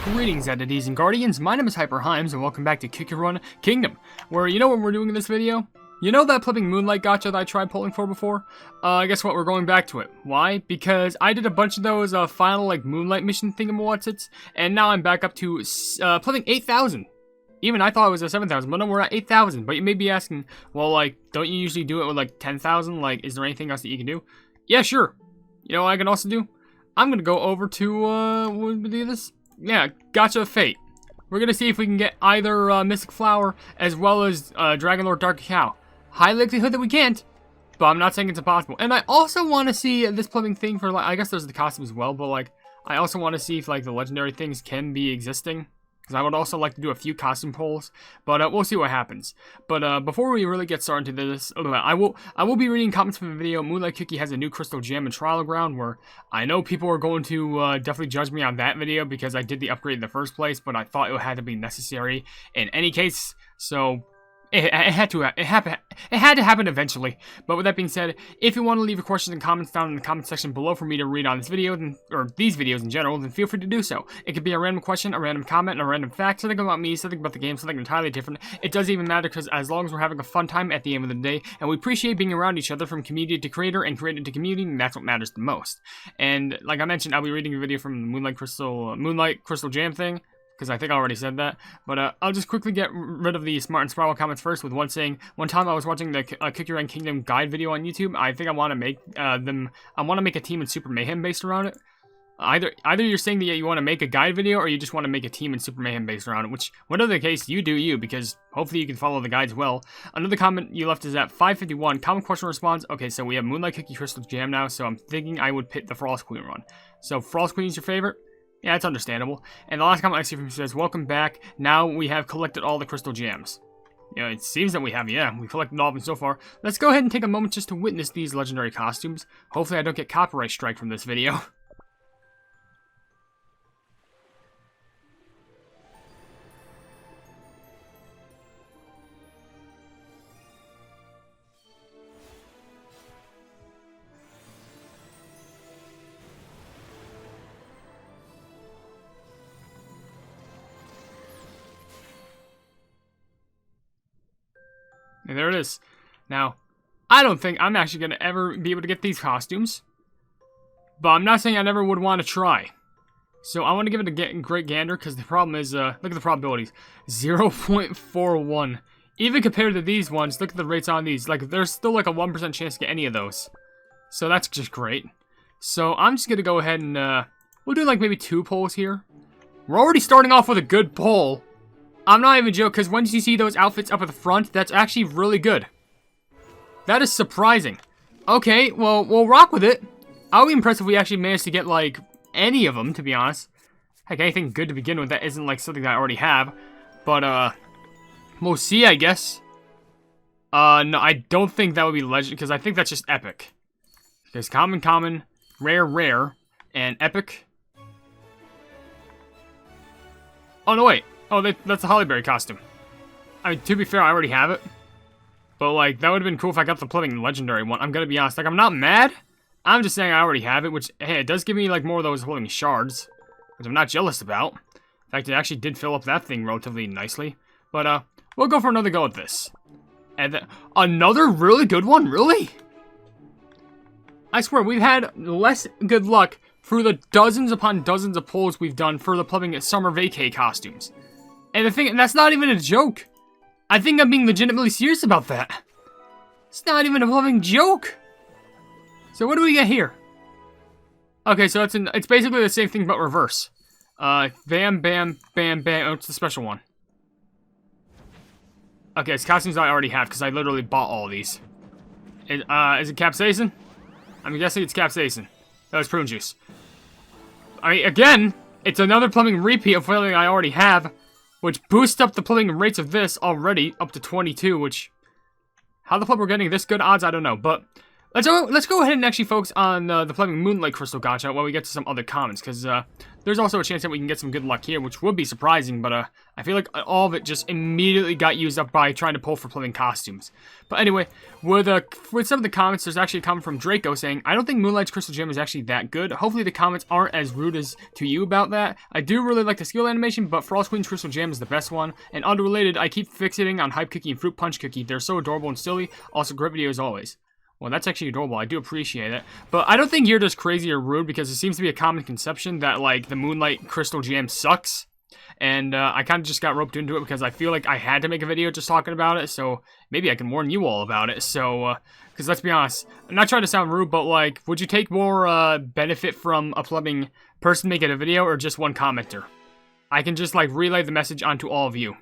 Greetings, entities and guardians. My name is HyperHimes, and welcome back to Run Kingdom, where you know what we're doing in this video? You know that flipping Moonlight gacha that I tried pulling for before? Guess what? We're going back to it. Why? Because I did a bunch of those final Moonlight mission thingamawhatsits, and now I'm back up to flipping 8,000. Even I thought it was at 7,000, but no, we're at 8,000. But you may be asking, well, don't you usually do it with 10,000? Is there anything else that you can do? Yeah, sure. You know what I can also do? I'm gonna go over to what would we do this? Yeah, Gacha of Fate. We're gonna see if we can get either Mystic Flower as well as Dragon Lord Dark Cow. High likelihood that we can't, but I'm not saying it's impossible. And I also want to see this plumbing thing for I guess there's the costume as well, but I also want to see if the legendary things can be existing. Because I would also like to do a few costume polls, but we'll see what happens. But before we really get started into this, I will be reading comments from the video. Moonlight Cookie has a new crystal gem in Trial Ground, where I know people are going to definitely judge me on that video because I did the upgrade in the first place, but I thought it had to be necessary in any case. So it had to happen eventually. But with that being said, if you want to leave your questions and comments down in the comment section below for me to read on this video, or these videos in general, then feel free to do so. It could be a random question, a random comment, and a random fact, something about me, something about the game, something entirely different. It doesn't even matter, because as long as we're having a fun time at the end of the day, and we appreciate being around each other from community to creator and creator to community, and that's what matters the most. And like I mentioned, I'll be reading a video from the Moonlight Crystal Jam thing, because I think I already said that, but I'll just quickly get rid of the Smart and Spiral comments first with one saying, one time I was watching the Run Kingdom guide video on YouTube. I think I want to make make a team in Super Mayhem based around it. Either you're saying that you want to make a guide video, or you just want to make a team in Super Mayhem based around it, which, whatever the case, you do you, because hopefully you can follow the guides well. Another comment you left is at 551, common question response. Okay, so we have Moonlight Cookie Crystal Jam now, so I'm thinking I would pick the Frost Queen run. So Frost Queen's your favorite? Yeah, it's understandable. And the last comment I see from you says, welcome back. Now we have collected all the crystal gems. You know, it seems that we have, yeah. We've collected all of them so far. Let's go ahead and take a moment just to witness these legendary costumes. Hopefully I don't get copyright strike from this video. And there it is. Now, I don't think I'm actually going to ever be able to get these costumes. But I'm not saying I never would want to try. So I want to give it a great gander, because the problem is, look at the probabilities. 0.41. Even compared to these ones, look at the rates on these. There's still a 1% chance to get any of those. So that's just great. So I'm just going to go ahead and, we'll do maybe 2 polls here. We're already starting off with a good poll. I'm not even joking, because once you see those outfits up at the front, that's actually really good. That is surprising. Okay, well, we'll rock with it. I'll be impressed if we actually manage to get, any of them, to be honest. Heck, anything good to begin with that isn't, something that I already have. But, we'll see, I guess. No, I don't think that would be legend, because I think that's just epic. Because common, rare, and epic. Oh, no, wait. Oh, that's a Hollyberry costume. I mean, to be fair, I already have it. But, that would have been cool if I got the plumbing legendary one. I'm gonna be honest. I'm not mad. I'm just saying I already have it, which, hey, it does give me, more of those holding shards. Which I'm not jealous about. In fact, it actually did fill up that thing relatively nicely. But, we'll go for another go at this. And another really good one? Really? I swear, we've had less good luck through the dozens upon dozens of polls we've done for the plumbing summer vacay costumes. And the thing, that's not even a joke. I think I'm being legitimately serious about that. It's not even a plumbing joke. So what do we get here? Okay, so it's basically the same thing but reverse. Bam, bam, bam, bam. Oh, it's the special one. Okay, it's costumes I already have because I literally bought all of these. Is it capsaicin? I'm guessing it's capsaicin. That was prune juice. I mean, again, it's another plumbing repeat of something I already have, which boosts up the plumbing rates of this already up to 22, which... How the fuck we're getting this good odds, I don't know. But Let's go ahead and actually focus on the Fleming Moonlight Crystal Gacha while we get to some other comments, because there's also a chance that we can get some good luck here, which would be surprising, but I feel like all of it just immediately got used up by trying to pull for Fleming costumes. But anyway, with some of the comments, there's actually a comment from Draco saying, I don't think Moonlight's Crystal Gem is actually that good. Hopefully the comments aren't as rude as to you about that. I do really like the skill animation, but Frost Queen's Crystal Gem is the best one. And unrelated, I keep fixating on Hype Cookie and Fruit Punch Cookie. They're so adorable and silly. Also, great video as always. Well, that's actually adorable. I do appreciate it. But I don't think you're just crazy or rude, because it seems to be a common conception that, like, the Moonlight Crystal Gem sucks. And I kind of just got roped into it because I feel like I had to make a video just talking about it. So maybe I can warn you all about it. So, because let's be honest, I'm not trying to sound rude, but, like, would you take more benefit from a plumbing person making a video or just one commenter? I can just, like, relay the message onto all of you.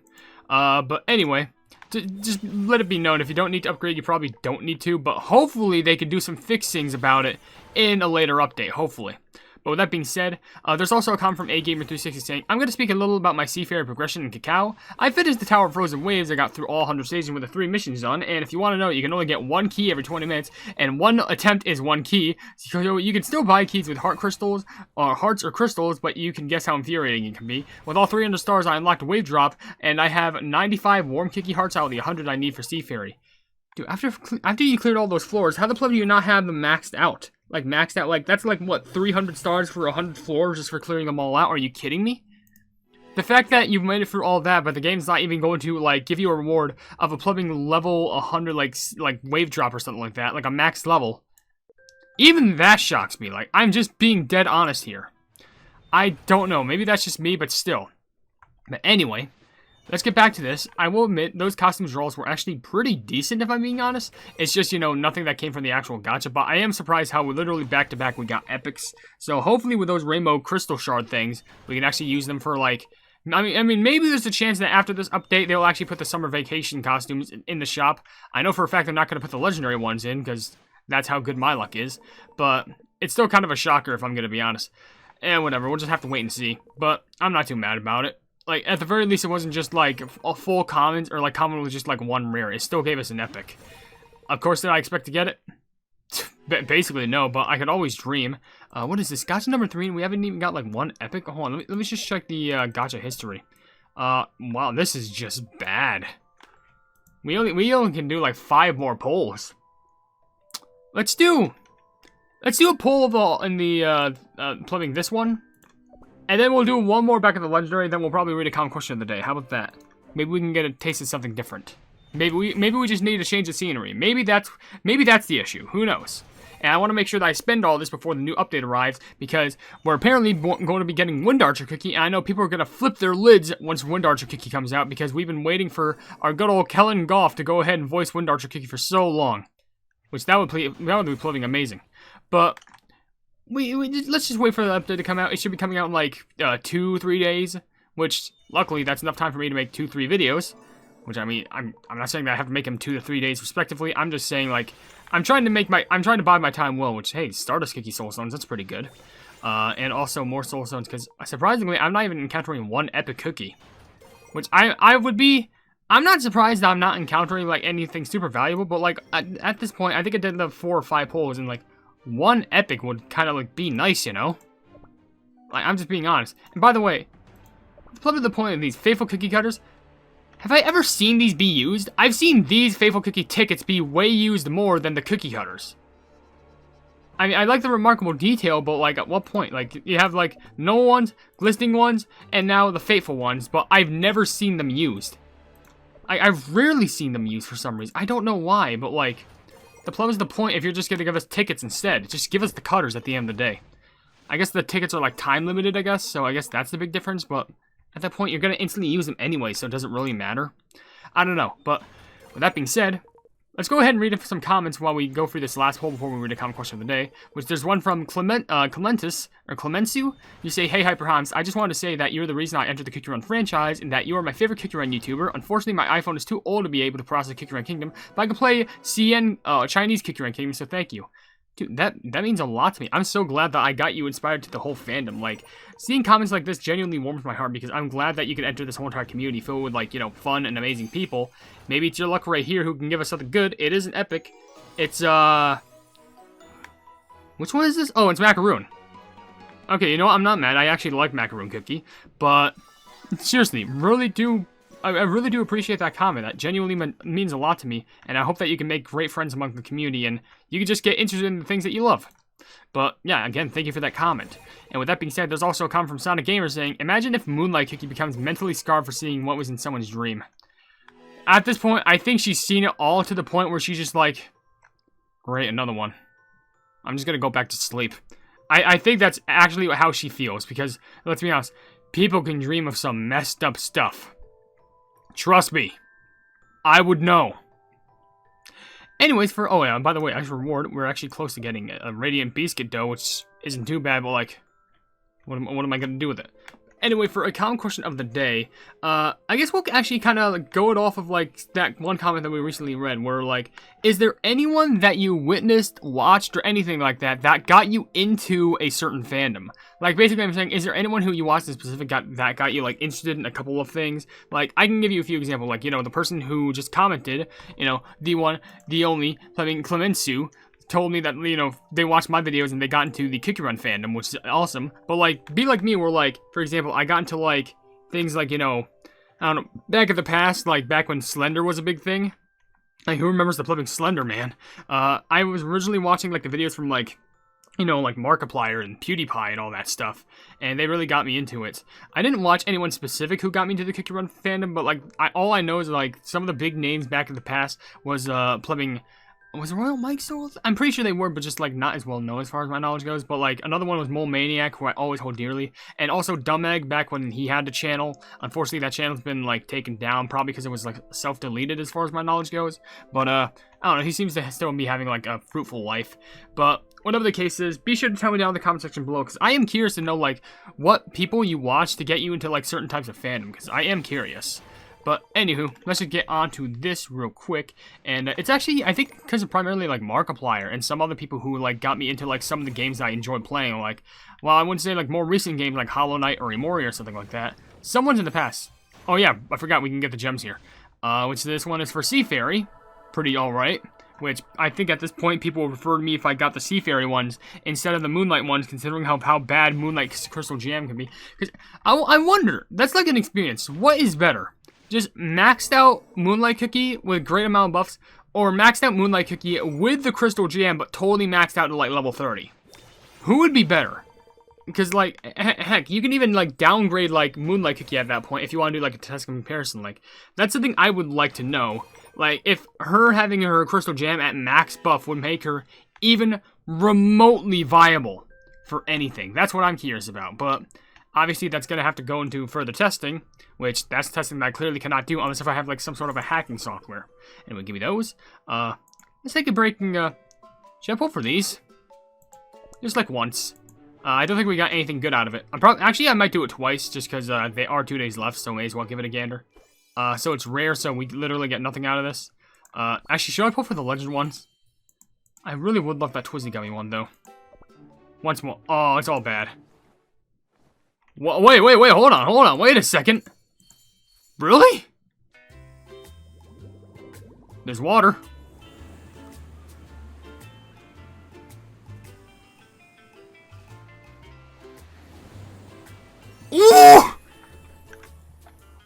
But anyway, just let it be known, if you don't need to upgrade, you probably don't need to, but hopefully they can do some fixings about it in a later update, hopefully. But with that being said, there's also a comment from AGamer360 saying, I'm going to speak a little about my Seafarer progression in Cacao. I finished the Tower of Frozen Waves. I got through all 100 stages with the 3 missions done, and if you want to know, you can only get 1 key every 20 minutes, and 1 attempt is 1 key. So you can still buy keys with heart crystals, or hearts or crystals, but you can guess how infuriating it can be. With all 300 stars, I unlocked Wave Drop, and I have 95 warm Kiki hearts out of the 100 I need for Seafarer. Dude, after you cleared all those floors, how the pleb do you not have them maxed out? Like, maxed out, like, that's like, what, 300 stars for 100 floors just for clearing them all out? Are you kidding me? The fact that you've made it through all that, but the game's not even going to, like, give you a reward of a plumbing level 100, like wave drop or something like that, like a max level. Even that shocks me. Like, I'm just being dead honest here. I don't know, maybe that's just me, but still. But anyway, let's get back to this. I will admit, those costumes rolls were actually pretty decent, if I'm being honest. It's just, you know, nothing that came from the actual gacha, but I am surprised how we literally back-to-back we got epics. So hopefully with those rainbow crystal shard things, we can actually use them for, like, I mean, maybe there's a chance that after this update, they'll actually put the summer vacation costumes in the shop. I know for a fact they're not going to put the legendary ones in, because that's how good my luck is. But it's still kind of a shocker, if I'm going to be honest. And whatever, we'll just have to wait and see. But I'm not too mad about it. Like, at the very least, it wasn't just, like, a full common, or, like, common was just, like, 1 rare. It still gave us an epic. Of course, did I expect to get it? Basically, no, but I could always dream. What is this? Gacha number 3, and we haven't even got, like, 1 epic? Hold on, let me just check the gacha history. Wow, this is just bad. We only can do, like, 5 more polls. Let's do a poll of all in the, plumbing this one. And then we'll do 1 more back in the legendary, then we'll probably read a common question of the day. How about that? Maybe we can get a taste of something different. Maybe we just need to change the scenery. Maybe that's the issue. Who knows? And I want to make sure that I spend all this before the new update arrives, because we're apparently going to be getting Wind Archer Cookie, and I know people are going to flip their lids once Wind Archer Cookie comes out, because we've been waiting for our good old Kellen Goff to go ahead and voice Wind Archer Cookie for so long. Which that would be proving amazing. But let's just wait for the update to come out. It should be coming out in like 2-3 days, which luckily that's enough time for me to make 2-3 videos. Which, I mean, I'm not saying that I have to make them 2 to 3 days respectively. I'm just saying, like, I'm trying to buy my time well. Which, hey, Stardust Cookie Soul Stones, that's pretty good. And also more Soul Stones, because surprisingly, I'm not even encountering 1 epic cookie. Which I'm not surprised that I'm not encountering, like, anything super valuable. But, like, at this point, I think I did the 4 or 5 polls, and, like, 1 epic would kind of, like, be nice, you know? Like, I'm just being honest. And by the way, probably the point of these Faithful Cookie Cutters, have I ever seen these be used? I've seen these Faithful Cookie tickets be way used more than the Cookie Cutters. I mean, I like the remarkable detail, but, like, at what point? Like, you have, like, normal ones, glistening ones, and now the Faithful ones, but I've never seen them used. I've rarely seen them used for some reason. I don't know why, but, like, the plum is the point if you're just gonna give us tickets instead. Just give us the cutters at the end of the day. I guess the tickets are, like, time limited, I guess, so I guess that's the big difference, but at that point, you're gonna instantly use them anyway, so it doesn't really matter. I don't know, but with that being said, let's go ahead and read some comments while we go through this last poll before we read a common question of the day, which there's one from Clementis, or Clemensu. You say, hey, HyperHimes, I just wanted to say that you're the reason I entered the Cookie Run franchise, and that you are my favorite Cookie Run YouTuber. Unfortunately, my iPhone is too old to be able to process Cookie Run Kingdom, but I can play Chinese Cookie Run Kingdom, so thank you. Dude, that means a lot to me. I'm so glad that I got you inspired to the whole fandom. Like, seeing comments like this genuinely warms my heart, because I'm glad that you can enter this whole entire community filled with, like, you know, fun and amazing people. Maybe it's your luck right here who can give us something good. It is an epic. It's, Which one is this? Oh, it's macaroon. Okay, you know what? I'm not mad. I actually like macaroon cookie. But, seriously, I really do appreciate that comment. That genuinely means a lot to me. And I hope that you can make great friends among the community. And you can just get interested in the things that you love. But, yeah, again, thank you for that comment. And with that being said, there's also a comment from Sonic Gamer saying, imagine if Moonlight Cookie becomes mentally scarred for seeing what was in someone's dream. At this point, I think she's seen it all to the point where she's just like, great, another one. I'm just gonna go back to sleep. I think that's actually how she feels, because, let's be honest, people can dream of some messed up stuff. Trust me. I would know. Anyways, oh yeah, by the way, as a reward, we're actually close to getting a Radiant Biscuit dough, which isn't too bad, but like, what am I gonna do with it? Anyway, for a comment question of the day, I guess we'll actually kind of like, go it off of like that one comment that we recently read, where like, is there anyone that you witnessed, watched, or anything like that that got you into a certain fandom? Like, basically, I'm saying, is there anyone who you watched in specific that got you like interested in a couple of things? Like, I can give you a few examples. Like, you know, the person who just commented, you know, the one, the only, Clemensu, told me that, you know, they watched my videos and they got into the Cookie Run fandom, which is awesome. But, like, be like me, where, like, for example, I got into, like, things like, you know, I don't know, back in the past, like, back when Slender was a big thing. Like, who remembers the flipping Slender, man? I was originally watching, like, the videos from, like, you know, like, Markiplier and PewDiePie and all that stuff. And they really got me into it. I didn't watch anyone specific who got me into the Cookie Run fandom, but, like, all I know is, like, some of the big names back in the past was, flipping... Was Royal Mike still? I'm pretty sure they were, but just, like, not as well known as far as my knowledge goes. But, like, another one was Mole Maniac, who I always hold dearly. And also Dumb Egg, back when he had the channel. Unfortunately, that channel's been, like, taken down, probably because it was, like, self-deleted as far as my knowledge goes. But, I don't know, he seems to still be having, like, a fruitful life. But, whatever the case is, be sure to tell me down in the comment section below, because I am curious to know, like, what people you watch to get you into, like, certain types of fandom, because I am curious. But, anywho, let's just get on to this real quick. And it's actually, I think, because of primarily, like, Markiplier and some other people who, like, got me into, like, some of the games that I enjoyed playing. Like, well, I wouldn't say, like, more recent games like Hollow Knight or Imori or something like that. Some ones in the past. Oh, yeah, I forgot we can get the gems here. Which this one is for Sea Fairy. Pretty alright. Which, I think at this point, people would refer to me if I got the Sea Fairy ones instead of the Moonlight ones, considering how bad Moonlight Crystal Jam can be. Because I wonder, that's like an experience. What is better? Just maxed out Moonlight Cookie with a great amount of buffs, or maxed out Moonlight Cookie with the Crystal Jam, but totally maxed out to, like, level 30. Who would be better? Because, like, heck, you can even, like, downgrade, like, Moonlight Cookie at that point if you want to do, like, a test comparison. Like, that's something I would like to know. Like, if her having her Crystal Jam at max buff would make her even remotely viable for anything. That's what I'm curious about, but... Obviously, that's going to have to go into further testing, which that's testing that I clearly cannot do unless if I have, like, some sort of a hacking software. Anyway, give me those. Let's take a break and, should I pull for these? Just, like, once. I don't think we got anything good out of it. Actually, I might do it twice, just because, they are 2 days left, so may as well give it a gander. So it's rare, so we literally get nothing out of this. Actually, should I pull for the legend ones? I really would love that Twizzy Gummy one, though. Once more. Oh, it's all bad. Wait, hold on, wait a second. Really? There's water. Ooh!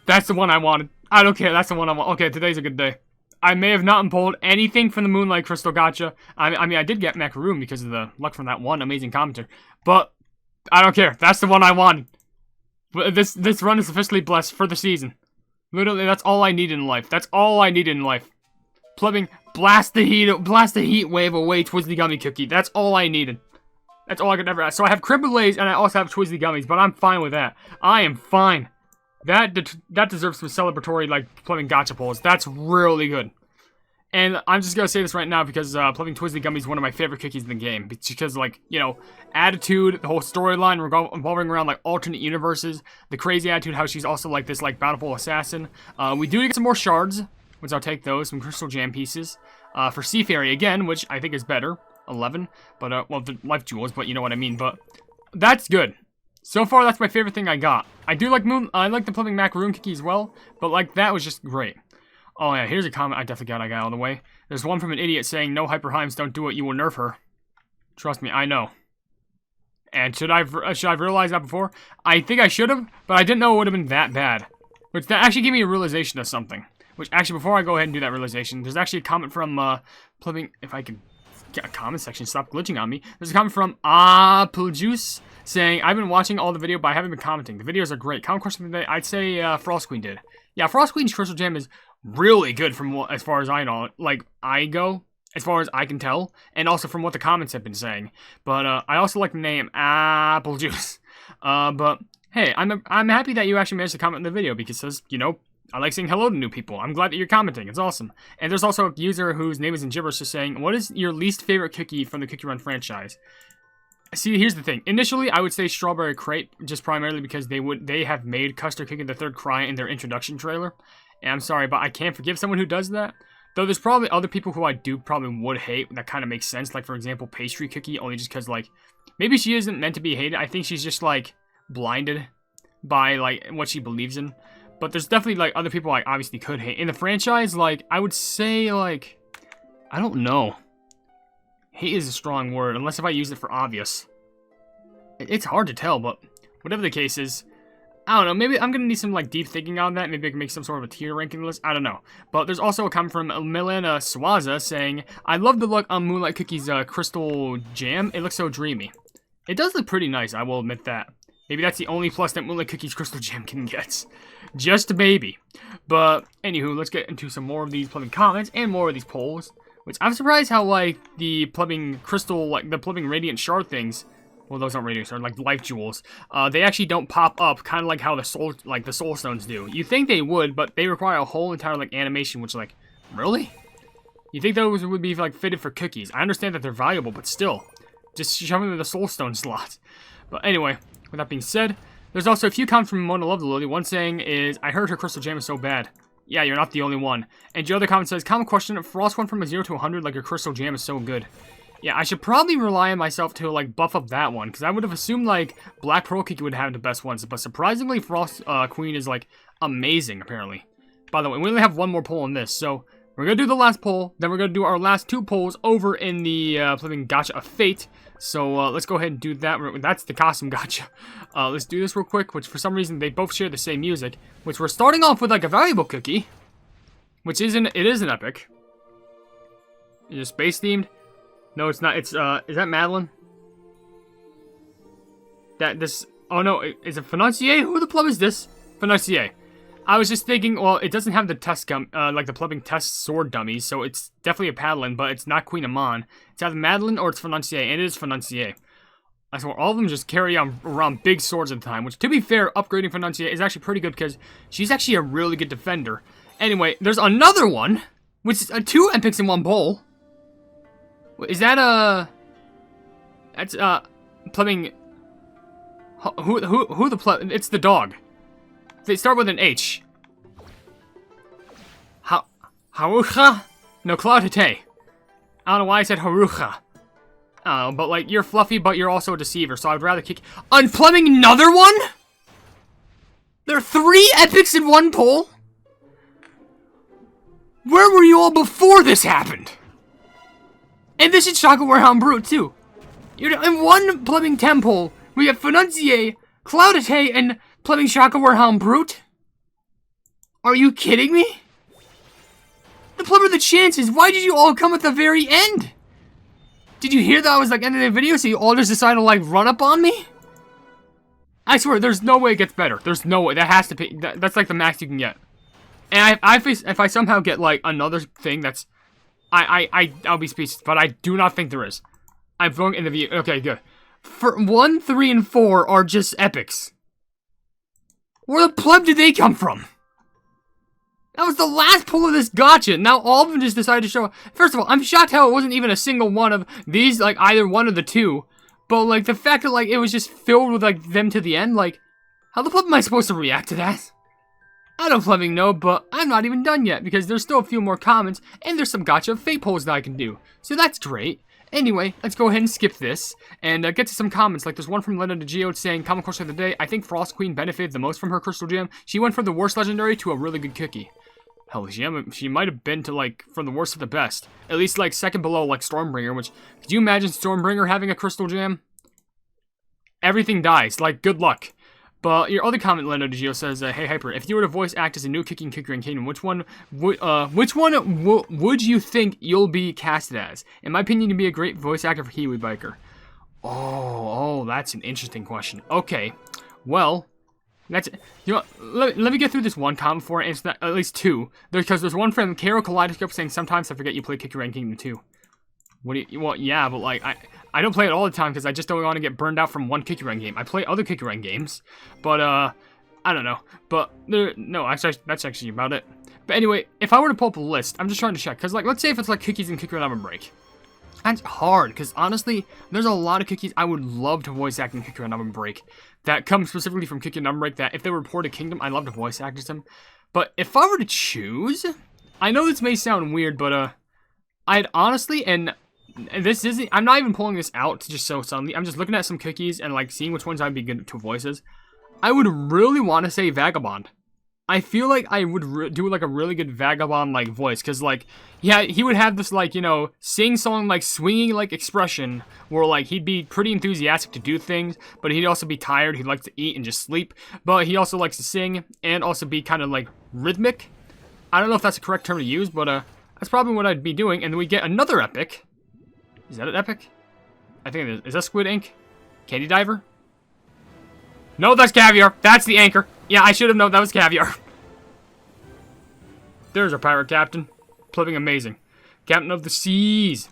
That's the one I wanted. I don't care, that's the one I want. Okay, today's a good day. I may have not pulled anything from the Moonlight Crystal Gacha. I mean, I did get Macaroon because of the luck from that one amazing commenter. But, I don't care, that's the one I wanted. This run is officially blessed for the season. Literally, that's all I need in life. That's all I need in life. Plumbing, blast the heat wave away, Twizzly Gummy Cookie. That's all I needed. That's all I could ever ask. So I have creme brulees and I also have Twizzly Gummies, but I'm fine with that. I am fine. That deserves some celebratory, like, plumbing gacha pulls. That's really good. And I'm just gonna say this right now because plumbing Twizzly Gummy is one of my favorite cookies in the game. Because, like, you know, attitude, the whole storyline revolving around, like, alternate universes, the crazy attitude, how she's also, like, this, like, bountiful assassin. We do get some more shards, which I'll take those, some Crystal Jam pieces. For Sea Fairy again, which I think is better, 11. But, well, the Life Jewels, but you know what I mean. But that's good. So far, that's my favorite thing I got. I do like I like the plumbing Macaroon cookie as well, but, like, that was just great. Oh yeah, here's a comment I got out of the way. There's one from an idiot saying, no HyperHimes, don't do it, you will nerf her. Trust me, I know. And should I've realized that before? I think I should have, but I didn't know it would have been that bad. Which that actually gave me a realization of something. Which actually, before I go ahead and do that realization, there's actually a comment from Plumbing. If I can get a comment section, stop glitching on me. There's a comment from Juice saying, I've been watching all the video, but I haven't been commenting. The videos are great. Comment question of the day, I'd say Frost Queen did. Yeah, Frost Queen's Crystal Gem is really good from what, as far as I know. Like, I go, as far as I can tell, and also from what the comments have been saying. But I also like the name Apple Juice. But hey, I'm happy that you actually managed to comment in the video because, you know, I like saying hello to new people. I'm glad that you're commenting. It's awesome. And there's also a user whose name is in gibberish just saying, what is your least favorite cookie from the Cookie Run franchise? See, here's the thing. Initially, I would say Strawberry Crepe, just primarily because they have made Custard Cookie the Third Cry in their introduction trailer. And I'm sorry, but I can't forgive someone who does that. Though there's probably other people who I probably would hate. That kind of makes sense. Like, for example, Pastry Cookie, only just because, like, maybe she isn't meant to be hated. I think she's just, like, blinded by, like, what she believes in. But there's definitely, like, other people I obviously could hate. In the franchise, like, I would say, like, I don't know. Hate is a strong word, unless if I use it for obvious. It's hard to tell, but whatever the case is, I don't know. Maybe I'm going to need some, like, deep thinking on that. Maybe I can make some sort of a tier ranking list. I don't know. But there's also a comment from Milena Swaza saying, I love the look on Moonlight Cookie's Crystal Jam. It looks so dreamy. It does look pretty nice, I will admit that. Maybe that's the only plus that Moonlight Cookie's Crystal Gem can get. Just a baby. But, anywho, let's get into some more of these plumbing comments and more of these polls. Which, I'm surprised how, like, the plumbing crystal, like, the plumbing radiant shard things, well, those aren't radiant shard, like, life jewels, they actually don't pop up, kind of like how the soul stones do. You think they would, but they require a whole entire, like, animation, which, like, really? You think those would be, like, fitted for cookies? I understand that they're valuable, but still. Just shove them in the soul stone slot. But anyway, with that being said, there's also a few comments from Mona Love the Lily. One saying is, I heard her Crystal Jam is so bad. Yeah, you're not the only one. And the other comment says, common question, Frost went from a 0 to 100 like your Crystal Jam is so good. Yeah, I should probably rely on myself to, like, buff up that one. Because I would have assumed, like, Black Pearl Cookie would have the best ones. But surprisingly, Frost Queen is, like, amazing, apparently. By the way, we only have one more poll on this. So, we're going to do the last poll. Then we're going to do our last two polls over in the flipping Gacha of Fate. So, let's go ahead and do that. That's the costume gacha. Let's do this real quick, which for some reason they both share the same music. Which we're starting off with, like, a valuable cookie. Which it is an epic. It's space themed. No, it's not. It's, is that Madeline? Oh no, is it Financier? Who the plum is this? Financier. I was just thinking, well, it doesn't have the test like the plumbing test sword dummies, so it's definitely a Paladin, but it's not Queen Amon. It's either Madeline or it's Financier, and it is Financier. I swear, all of them just carry around big swords at the time, which, to be fair, upgrading Financier is actually pretty good because she's actually a really good defender. Anyway, there's another one, which is 2 epics in one bowl. Is that that's plumbing? Who the plum? It's the dog. They start with an H. Harucha? No, Claudite. I don't know why I said Harucha. I don't know, but like, you're fluffy, but you're also a deceiver, so I'd rather kick. Unplumbing another one? There are 3 epics in one poll? Where were you all before this happened? And this is Shaka Warehound Brute, too. In one plumbing temple, we have Financier, Claudite, and plumbing Shaka Warehound Brute? Are you kidding me? The plumber the chances, why did you all come at the very end? Did you hear that I was like ending the video, so you all just decided to like run up on me? I swear, there's no way it gets better. There's no way. That has to be. That's like the max you can get. And if I somehow get like another thing that's, I'll be speechless. But I do not think there is. I'm going in the video. Okay, good. For 1, 3, and 4 are just epics. Where the pleb did they come from? That was the last pull of this gacha. Now all of them just decided to show. First of all, I'm shocked how it wasn't even a single one of these, like either one of the 2. But like the fact that like it was just filled with like them to the end, like how the pleb am I supposed to react to that? I don't plumbing know, but I'm not even done yet because there's still a few more comments and there's some Gacha of Fate polls that I can do. So that's great. Anyway, let's go ahead and skip this and get to some comments. Like there's one from Lena DeGeo saying, comment question of the day, I think Frost Queen benefited the most from her Crystal Gem. She went from the worst legendary to a really good cookie. Hell, she might have been to, like, from the worst to the best. At least, like, second below, like, Stormbringer, which... Could you imagine Stormbringer having a Crystal Jam? Everything dies. Like, good luck. But your other comment, Leno Geo, says, hey, Hyper, if you were to voice act as a new Kiki in Kikyo Kingdom, which one would you think you'll be casted as? In my opinion, you'd be a great voice actor for Kiwi Biker. Oh, that's an interesting question. Okay, well, that's... You know what, let me get through this one comment before I answer that, at least two. Because there's one from Karo Kaleidoscope saying, sometimes I forget you play Kikyo Kingdom 2. What do you... Well, yeah, but, like, I don't play it all the time because I just don't want to get burned out from one Kikyo game. I play other Kikyo games, but, I don't know. But, no, actually, that's actually about it. But anyway, if I were to pull up a list, I'm just trying to check. Because, like, let's say if it's, like, cookies and Kikyo OvenBreak. That's hard, because, honestly, there's a lot of cookies I would love to voice act in Kikyo OvenBreak. That come specifically from Kikyo OvenBreak, that if they were ported to Kingdom, I'd love to voice act as them. But if I were to choose, I know this may sound weird, but, I'd honestly, and this isn't, I'm not even pulling this out to just so suddenly, I'm just looking at some cookies and, like, seeing which ones I'd be good to voices. I would really want to say Vagabond. I feel like I would do, like, a really good Vagabond, like, voice, because, like, yeah, he would have this, like, you know, sing-song, like, swinging, like, expression, where, like, he'd be pretty enthusiastic to do things, but he'd also be tired, he'd like to eat and just sleep, but he also likes to sing, and also be kind of, like, rhythmic. I don't know if that's the correct term to use, but, that's probably what I'd be doing, and then we get another epic. Is that an epic? I think it is. Is that Squid Ink? Candy Diver? No, that's Caviar. That's the anchor. Yeah, I should have known that was Caviar. There's our pirate captain. Flipping amazing. Captain of the seas.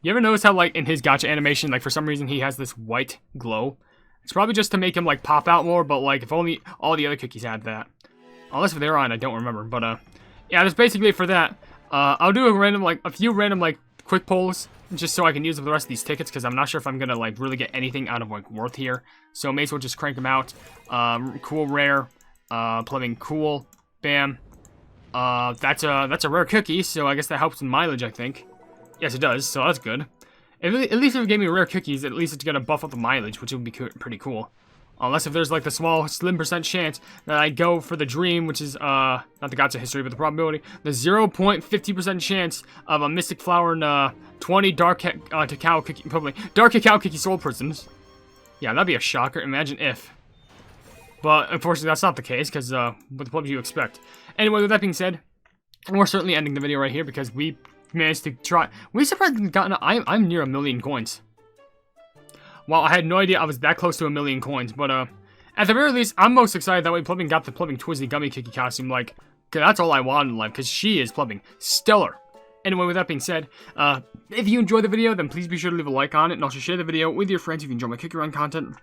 You ever notice how, like, in his gacha animation, like, for some reason he has this white glow? It's probably just to make him, like, pop out more, but, like, if only all the other cookies had that. Unless if they're on, I don't remember. But, yeah, that's basically it for that. I'll do a few random, like, quick polls, just so I can use them for the rest of these tickets, because I'm not sure if I'm gonna, like, really get anything out of, like, worth here. So may as well just crank them out. Cool, rare, plumbing, cool, bam. That's a rare cookie, so I guess that helps in mileage, I think. Yes, it does, so that's good. At least if it gave me rare cookies, at least it's gonna buff up the mileage, which would be pretty cool. Unless if there's, like, the small, slim % chance that I go for the dream, which is, not the gacha history, but the probability, the 0.50% chance of a Mystic Flower and, 20 Dark Cacao Cookie, probably, Dark Cacao Cookie Soul Prisms. Yeah, that'd be a shocker, imagine if. But, unfortunately, that's not the case, because, what do you expect? Anyway, with that being said, we're certainly ending the video right here, because we managed to try, we surprisingly gotten, I'm near 1 million coins. Well, I had no idea I was that close to 1 million coins, but, at the very least, I'm most excited that we Plumbing got the Plumbing Twizzly Gummy Cookie costume, like, cause that's all I want in life, because she is Plumbing stellar. Anyway, with that being said, if you enjoyed the video, then please be sure to leave a like on it, and also share the video with your friends if you enjoy my Cookie Run content.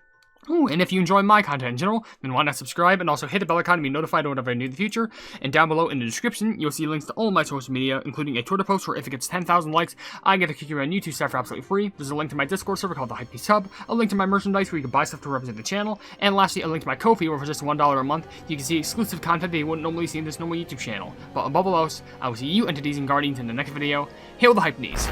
Ooh, and if you enjoy my content in general, then why not subscribe and also hit the bell icon to be notified of whatever I do in the future. And down below in the description, you'll see links to all of my social media, including a Twitter post where if it gets 10,000 likes, I get a Kiki Run YouTube site for absolutely free. There's a link to my Discord server called the Hypenese Hub, a link to my merchandise where you can buy stuff to represent the channel, and lastly, a link to my Ko-fi where for just $1 a month, you can see exclusive content that you wouldn't normally see in this normal YouTube channel. But above all else, I will see you entities and guardians in the next video. Hail the Hypenese!